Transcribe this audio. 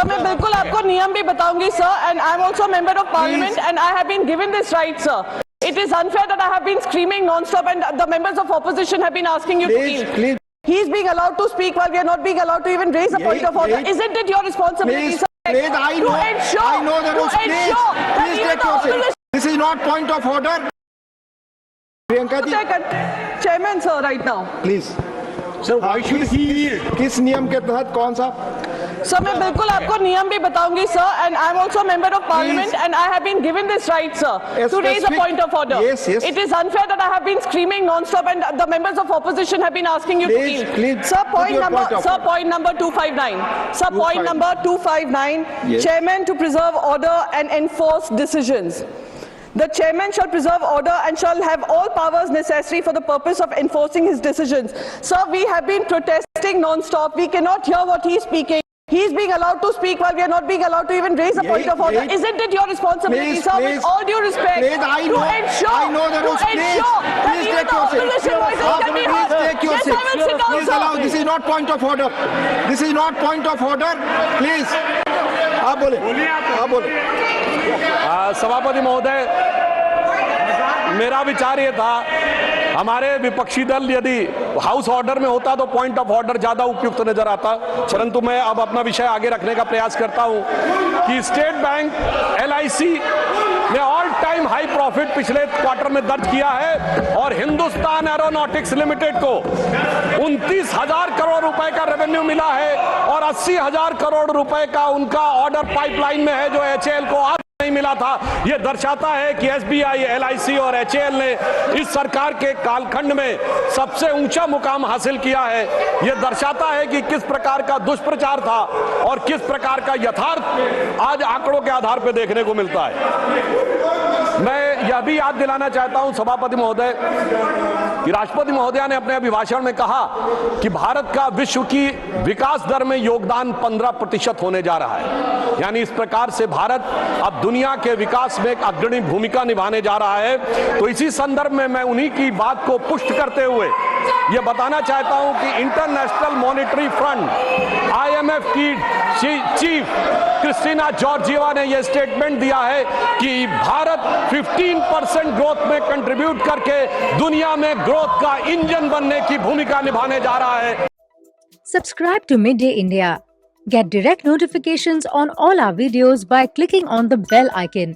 Sir मैं बिल्कुल आपको नियम भी बताऊंगी sir, and I am also member of parliament and I have been given this right sir. It is unfair that I have been screaming non-stop and the members of opposition have been asking you to kneel. Please. He is being allowed to speak while we are not being allowed to even raise a point of order. Isn't it your responsibility, sir? Please, I know the rules. Please take your seat. This is not point of order. Priyanka ji. Chairman, sir, right now. Please. Sir, why should he yield? किस नियम के तहत कौन सा? Sir मैं बिल्कुल आपको नियम भी बताऊंगी sir, and I am also member of parliament and I have been given this right sir to raise a point of order. Yes. It is unfair that I have been screaming non-stop and the members of opposition have been asking you to kneel. Please. Sir, point number 259. Sir, point number 259. Yes. Chairman to preserve order and enforce decisions. The chairman shall preserve order and shall have all powers necessary for the purpose of enforcing his decisions. Sir, we have been protesting non-stop. We cannot hear what he is speaking. He is being allowed to speak while we are not being allowed to even raise a point of order. Isn't it your responsibility, sir, with all due respect, to ensure I know the rules. that even the opposition voices can be heard? Take your Yes, seat. I will sit down, Please sir. allow. This is not point of order. This is not point of order. Please. आप बोले. सभापति महोदय, मेरा विचार ये था, हमारे विपक्षी दल यदि हाउस ऑर्डर में होता तो पॉइंट ऑफ ऑर्डर ज्यादा उपयुक्त नजर आता, परंतु मैं अब अपना विषय आगे रखने का प्रयास करता हूं कि स्टेट बैंक LIC ने ऑल टाइम हाई प्रॉफिट पिछले क्वार्टर में दर्ज किया है और हिंदुस्तान एरोनॉटिक्स लिमिटेड को 29,000 करोड़ रुपए का रेवेन्यू मिला है और 80,000 करोड़ रुपए का उनका ऑर्डर पाइपलाइन में है जो HAL को आज नहीं मिला था. यह दर्शाता है कि SBI, LIC और HAL ने इस सरकार के कालखंड में सबसे ऊंचा मुकाम हासिल किया है. यह दर्शाता है कि किस प्रकार का दुष्प्रचार था और किस प्रकार का यथार्थ आज आंकड़ों के आधार पर देखने को मिलता है. मैं यह भी याद दिलाना चाहता हूं सभापति महोदय कि राष्ट्रपति महोदय ने अपने अभिभाषण में कहा कि भारत का विश्व की विकास दर में योगदान 15% होने जा रहा है. यानी इस प्रकार से भारत अब दुनिया के विकास में एक अग्रणी भूमिका निभाने जा रहा है. तो इसी संदर्भ में मैं उन्हीं की बात को पुष्ट करते हुए यह बताना चाहता हूं कि इंटरनेशनल मॉनेटरी फंड IMF की चीफ क्रिस्टीना जॉर्जिएवा ने यह स्टेटमेंट दिया है कि भारत 15% ग्रोथ में कंट्रीब्यूट करके दुनिया में ग्रोथ का इंजन बनने की भूमिका निभाने जा रहा है. Subscribe to Midday India. Get direct notifications on all our videos by clicking on the bell icon.